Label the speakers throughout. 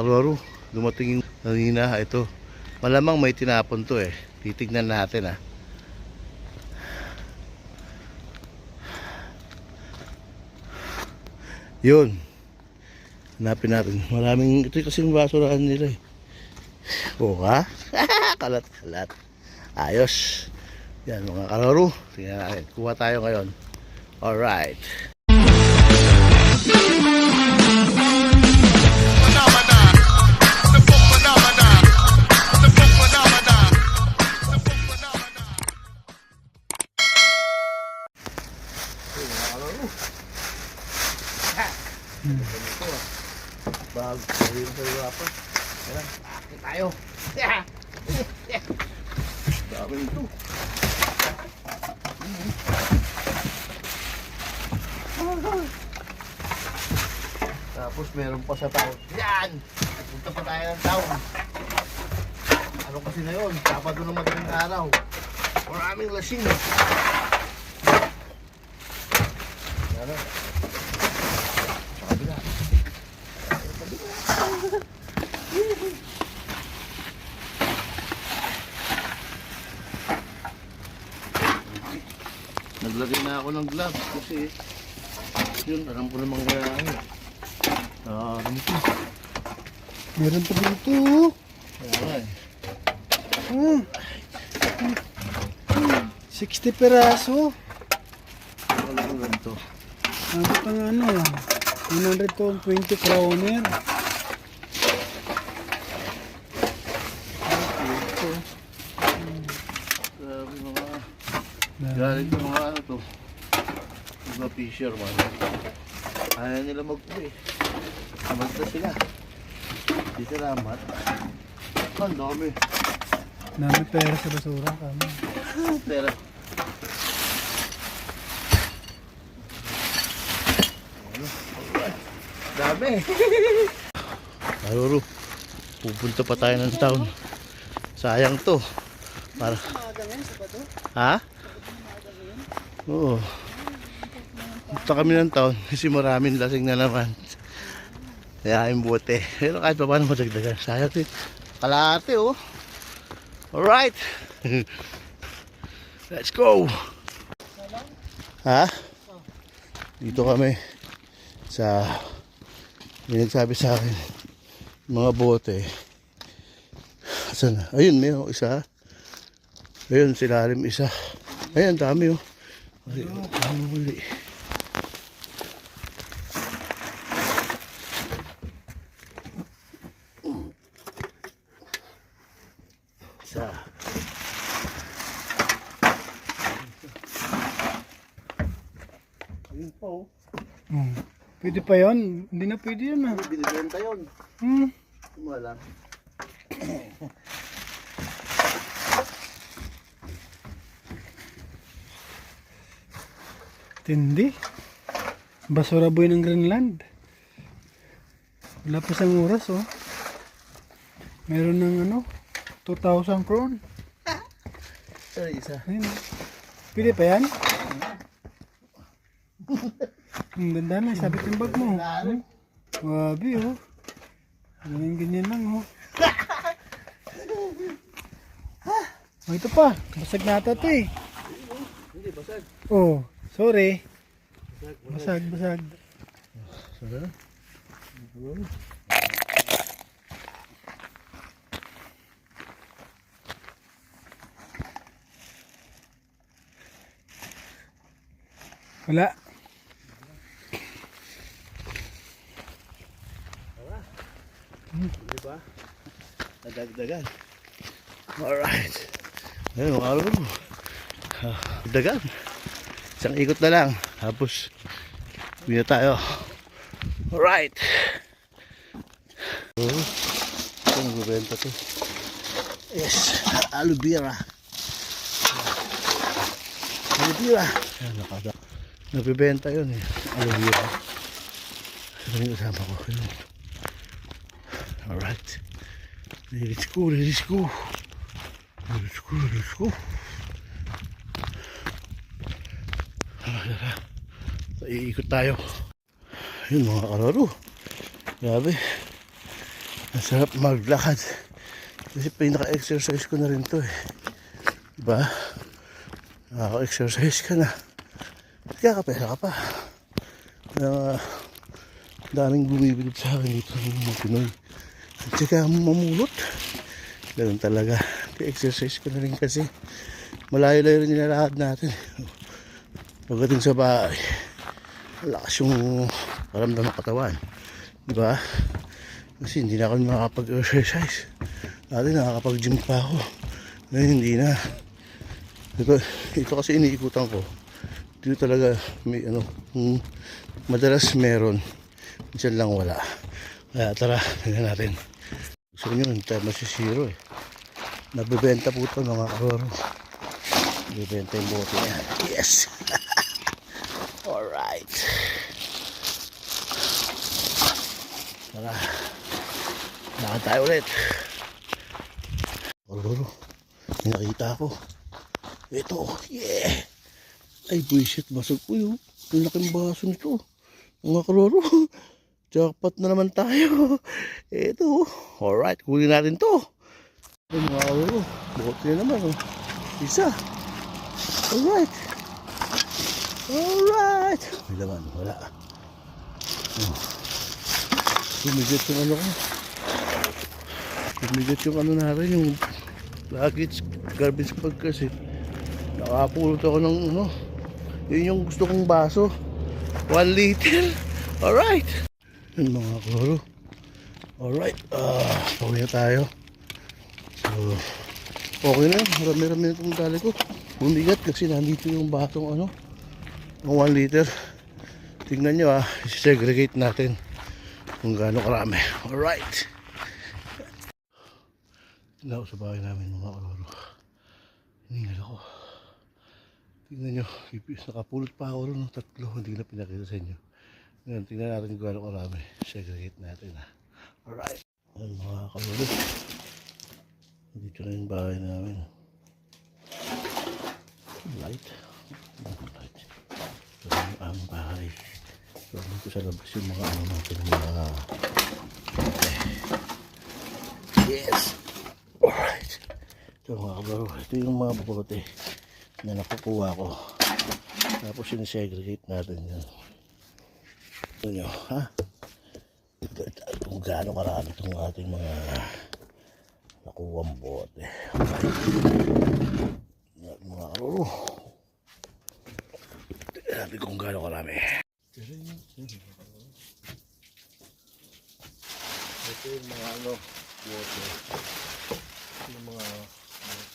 Speaker 1: Aroro, dumating yung kanina. Ito, malamang may tinapon to eh. Titignan natin ah. Yun, hanapin natin. Maraming, ito kasi yung basurahan nila eh. Oo ha? Kalat kalat. Ayos. Yan mga karoro, tingnan natin. Kuha tayo ngayon. Alright. Bago sabihin sa iyo apa. Ayan, akit tayo. Dami ito. Tapos meron pa sa taon. Yan! Punta pa tayo ng taon. Ano kasi na yun? Sabado ng madaling araw. Maraming lasing. Ano? Naglagay na ako ng gloves kasi yun, alam ko namang kaya ano ito.
Speaker 2: Meron pa dito.
Speaker 1: Kaya eh.
Speaker 2: 60 peraso.
Speaker 1: Wala ko lang ito.
Speaker 2: Ano pang ano? 120 kroner.
Speaker 1: Ito. Grabe mga galing ng mga ano to. Mga fisherman. Ayaw nila mag-uwi. Amad na sila. Di salamat. Ang dami.
Speaker 2: Dami pera sa basura kami.
Speaker 1: Pera. Dami. Aroro, pupunta pa tayo ng town. Sayang to. Para. Ha? Oo. Punta kami ng town kasi maraming lasing na naman. Kaya yung bote. Pero kahit pa paano madagdagan. Sayang din. Kalahati oh. Alright. Let's go. Ha? Dito kami sa may nagsabi sa akin mga bote. Saan na? Ayun, may isa. Ayun, silalim isa. Ayun, dami oh. Huli. Isa. Ayun pa oh.
Speaker 2: Pwede pa yon? Hindi na pwede yun ah.
Speaker 1: Binibenta yun. Wala.
Speaker 2: Tindi. Basura boy ng Greenland. Wala pa sang oras oh. Meron ng ano? 2,000 kron.
Speaker 1: Sorry, isa.
Speaker 2: Ayun. Pwede pa yan? Ang ganda na, sabit yung bag mo. Wabi oh. Ganyan lang oh. Oh, ito pa. Basag na ata ito eh.
Speaker 1: Hindi, basag.
Speaker 2: Oh, sorry. Basag.
Speaker 1: Sorry.
Speaker 2: Wala.
Speaker 1: Di ba? Nadagdagan. Alright. Ayun, mga lolo. Dagan. Isang ikot na lang. Tapos, uwi na tayo. Alright. Ito, nagbibenta to. Yes, aloe vera. Aloe vera. Ayan, nagbibenta yun eh. Aloe vera. Ito yung kasama ko. Yun. Alright. Let's go. Iikot tayo. Yun mga kararo. Grabe. Masarap maglakad. Kasi pinaka-exercise ko na rin to eh. Diba? Nakaka-exercise ka na. Kaya ka pa. Kaya daming bumibilip sa akin dito ng mga Pinoy. At saka mamulot. Ganun talaga. Kaya-exercise ko na rin kasi. Malayo-layo rin nilalakad natin. Pagdating sa bahay, malakas yung paramdam ng katawan. Diba? Kasi hindi na ako makakapag-exercise. Dati nakakapag-gym pa ako. Ngayon hindi na. Ito kasi iniikutan ko. Dito talaga may madalas meron. Minsan lang wala. Kaya tara, tingnan natin. Gusto nyo, hindi tayo masisiro eh. Nagbebenta po ito mga karoro. Nagbebenta yung bote niya. Yes! Alright. Tara. Lakad tayo ulit. Karoro, may nakita ako. Ito, yeah! Ay, buisit, basag po yun. Ang laking baso nito. Mga karoro. Jackpot na naman tayo. Ito. Alright, kunin natin to. Ay, mga karoro. Bote na naman. Oh. Isa. Alright. Alright. May laman, wala. Sumigat yung ano ko. Sumigat yung ano natin, yung luggage, garbage bag kasi. Nakapulot ako ng ano. Yun yung gusto kong baso. 1 liter. Alright. Yun mga kuro. Alright. Pauwi na tayo. So, okay na. Marami-rami na itong dali ko. Bumigat kasi nandito yung batong ano. Ng 1 liter. Tingnan nyo segregate natin kung gaano karami. Alright. Tingnan ko sa bahay namin mga kuro. Hiningal ako. Tingnan nyo, nakapulot pa ako rin ng 3, hindi na pinakita sa inyo. Ngayon, tingnan natin kung ano karami. Segregate natin Alright. Ayan mga kalulog. Dito na yung bahay namin. Light. Light. Ito na yung aming bahay. So, dito sa labas yung mga ano natin. Mga... Okay. Yes! Alright. Ito mga kalulog. Ito yung mga bukote na nakukuha ko. Tapos sinesegregate natin yan. Ito nyo, ha? Ito, kung gaano karami itong ating mga nakuha ang bote. Mga karuro. Tignan natin kung gaano karami. Ito yung mga bote. Ito yung mga bote.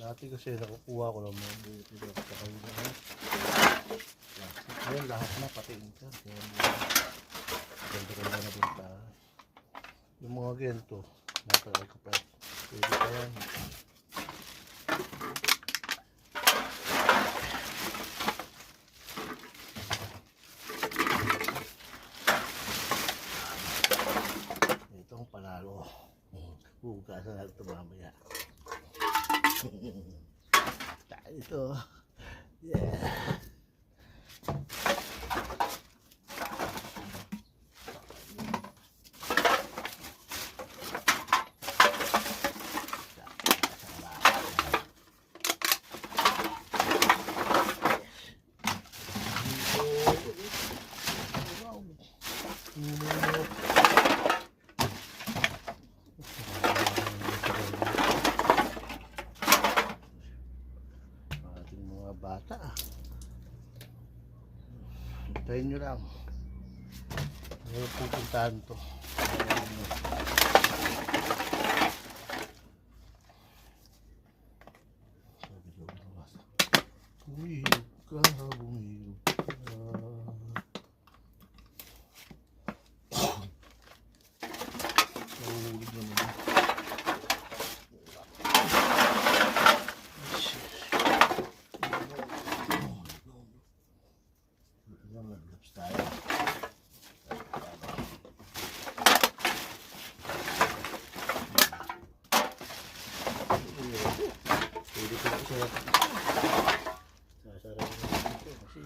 Speaker 1: Dati kasi nakukuha ko lang mga buti sa kayo na. Ngayon lahat na pati inka. Ganda ko na nabunta. Yung mga gento, nakalagay ko pa. Pwede pa yan. Itong panalo. Hugasan natin ito mamaya. Ito. Yeah. Bata hintayin nyo lang ngayon pupuntahan to bumihirap ka nahulog naman Mag-gloves tayo. Pwede ko lang sa sasarap dito kasi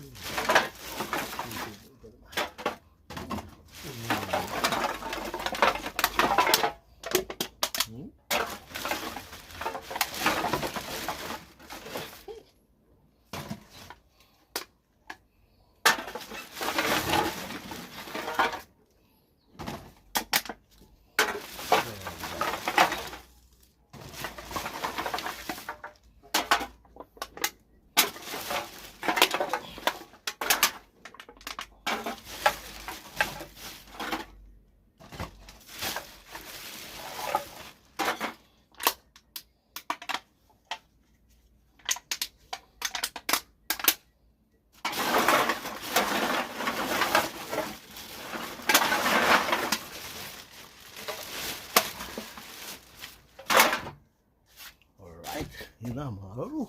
Speaker 1: alright, yun na mga kalaro.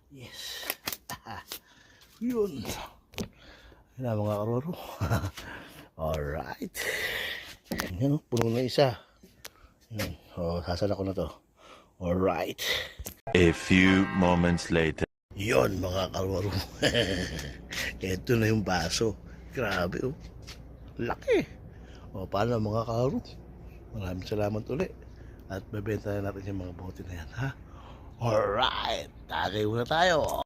Speaker 1: Yes. Yun. Yun na mga kalaro. Alright. Yan, puno na isa. Yan. O, sasala ko na to. Alright.
Speaker 3: A few moments later.
Speaker 1: Yun mga kalaro. Ito na yung baso. Grabe oh. Laki. O, paano mga kalaro? Maraming salamat ulit. At bebenta na natin yung mga bote na yan, ha? Alright, tagay muna tayo.